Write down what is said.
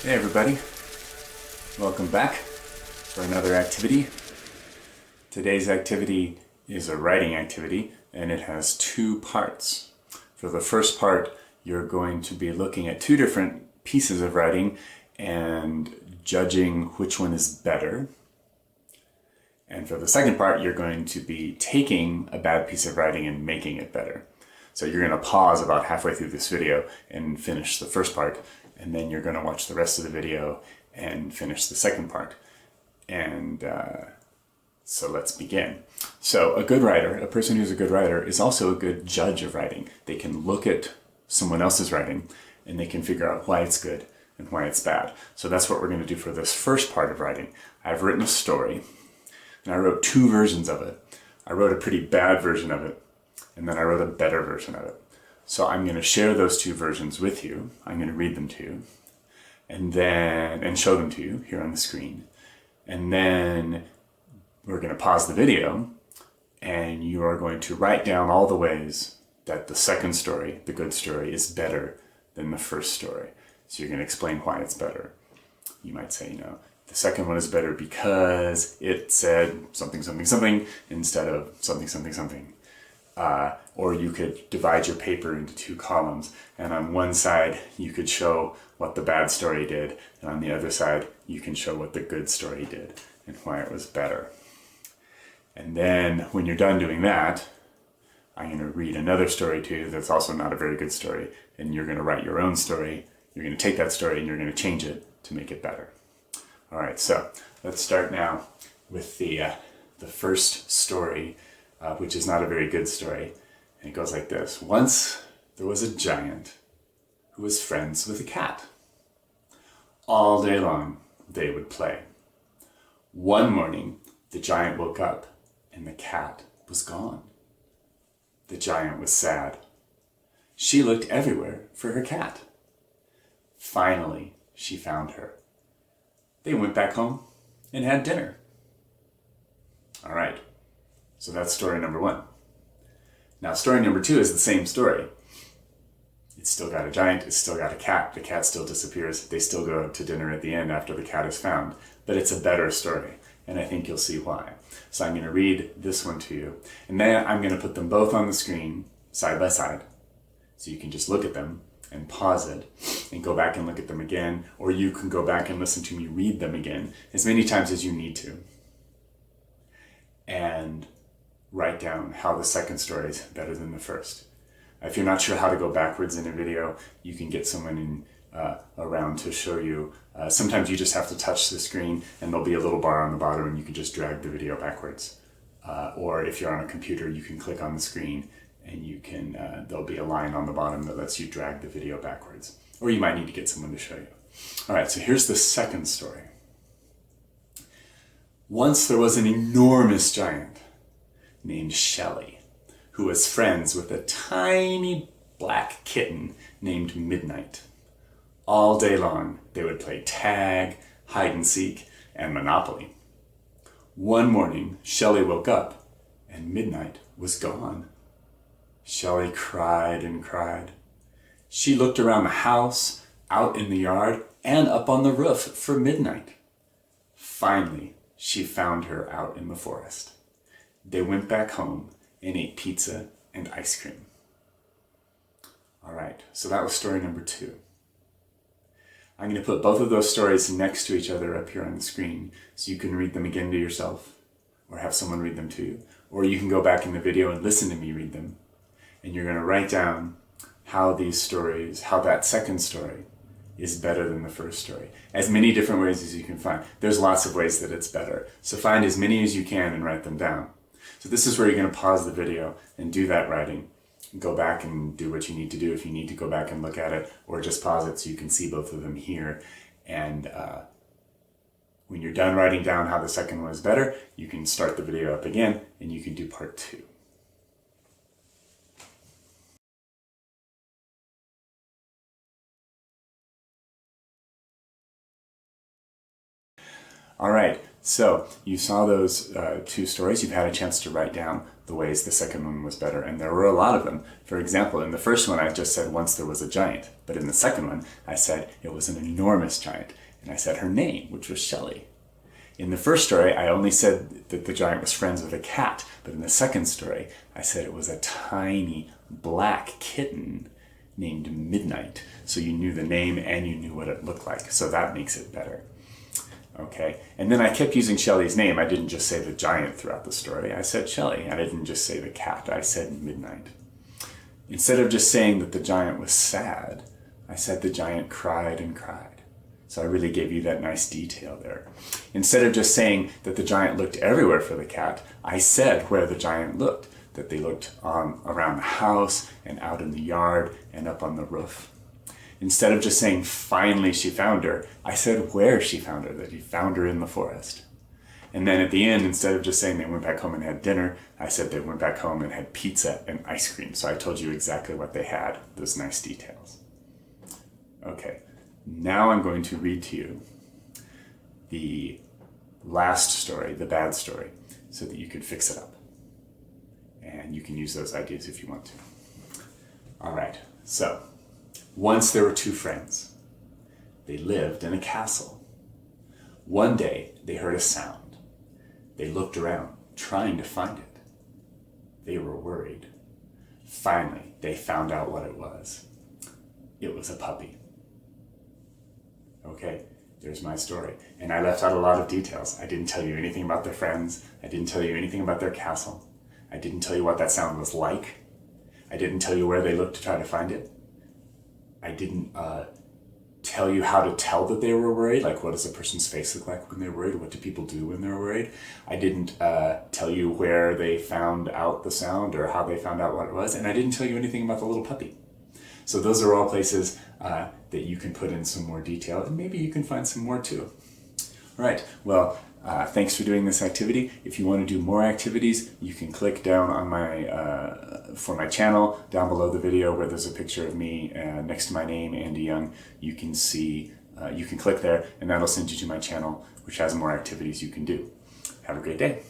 Hey everybody, welcome back for another activity. Today's activity is a writing activity and it has two parts. For the first part, you're going to be looking at two different pieces of writing and judging which one is better. And for the second part, you're going to be taking a bad piece of writing and making it better. So you're going to pause about halfway through this video and finish the first part, and then you're going to watch the rest of the video and finish the second part. And so let's begin. So a good writer, a person who's a good writer, is also a good judge of writing. They can look at someone else's writing and they can figure out why it's good and why it's bad. So that's what we're going to do for this first part of writing. I've written a story and I wrote two versions of it. I wrote a pretty bad version of it, and then I wrote a better version of it. So I'm going to share those two versions with you. I'm going to read them to you and show them to you here on the screen. And then we're going to pause the video and you are going to write down all the ways that the second story, the good story, is better than the first story. So you're going to explain why it's better. You might say, the second one is better because it said something, something, something instead of something, something, something. Or you could divide your paper into two columns, and on one side you could show what the bad story did, and on the other side you can show what the good story did and why it was better. And then when you're done doing that, I'm going to read another story to you that's also not a very good story, and you're going to write your own story. You're going to take that story and you're going to change it to make it better. All right, so let's start now with the first story, which is not a very good story. And it goes like this. Once there was a giant who was friends with a cat. All day long they would play. One morning the giant woke up and the cat was gone. The giant was sad. She looked everywhere for her cat. Finally she found her. They went back home and had dinner. All right, so that's story number one. Now, story number two is the same story. It's still got a giant, it's still got a cat, the cat still disappears, they still go to dinner at the end after the cat is found, but it's a better story, and I think you'll see why. So I'm going to read this one to you, and then I'm going to put them both on the screen, side by side, so you can just look at them and pause it, and go back and look at them again, or you can go back and listen to me read them again, as many times as you need to. And write down how the second story is better than the first. If you're not sure how to go backwards in a video, you can get someone around to show you. Sometimes you just have to touch the screen and there'll be a little bar on the bottom and you can just drag the video backwards. Or if you're on a computer, you can click on the screen and you can. There'll be a line on the bottom that lets you drag the video backwards. Or you might need to get someone to show you. All right, so here's the second story. Once there was an enormous giant named Shelley, who was friends with a tiny black kitten named Midnight. All day long, they would play tag, hide and seek, and Monopoly. One morning, Shelley woke up, and Midnight was gone. Shelley cried and cried. She looked around the house, out in the yard, and up on the roof for Midnight. Finally, she found her out in the forest. They went back home and ate pizza and ice cream. All right, so that was story number two. I'm going to put both of those stories next to each other up here on the screen so you can read them again to yourself or have someone read them to you. Or you can go back in the video and listen to me read them. And you're going to write down how these stories, how that second story is better than the first story. As many different ways as you can find. There's lots of ways that it's better. So find as many as you can and write them down. So this is where you're going to pause the video and do that writing. Go back and do what you need to do if you need to go back and look at it, or just pause it so you can see both of them here. And when you're done writing down how the second one is better, you can start the video up again and you can do part two. All right, so you saw those two stories. You've had a chance to write down the ways the second one was better, and there were a lot of them. For example, in the first one I just said once there was a giant, but in the second one I said it was an enormous giant, and I said her name, which was Shelley. In the first story I only said that the giant was friends with a cat, but in the second story I said it was a tiny black kitten named Midnight, so you knew the name and you knew what it looked like, so that makes it better. Okay, and then I kept using Shelley's name. I didn't just say the giant throughout the story. I said Shelley, and I didn't just say the cat. I said Midnight. Instead of just saying that the giant was sad, I said the giant cried and cried. So I really gave you that nice detail there. Instead of just saying that the giant looked everywhere for the cat, I said where the giant looked, that they looked around the house and out in the yard and up on the roof. Instead of just saying, finally she found her, I said where she found her, that he found her in the forest. And then at the end, instead of just saying they went back home and had dinner, I said they went back home and had pizza and ice cream. So I told you exactly what they had, those nice details. Okay, now I'm going to read to you the last story, the bad story, so that you can fix it up. And you can use those ideas if you want to. All right, so once there were two friends. They lived in a castle. One day they heard a sound. They looked around, trying to find it. They were worried. Finally, they found out what it was. It was a puppy. Okay, there's my story. And I left out a lot of details. I didn't tell you anything about their friends. I didn't tell you anything about their castle. I didn't tell you what that sound was like. I didn't tell you where they looked to try to find it. I didn't tell you how to tell that they were worried, like what does a person's face look like when they're worried, what do people do when they're worried. I didn't tell you where they found out the sound or how they found out what it was, and I didn't tell you anything about the little puppy. So those are all places that you can put in some more detail, and maybe you can find some more too. All right, well, thanks for doing this activity. If you want to do more activities, you can click down on for my channel, down below the video where there's a picture of me next to my name, Andy Young. You can see, you can click there, and that'll send you to my channel, which has more activities you can do. Have a great day.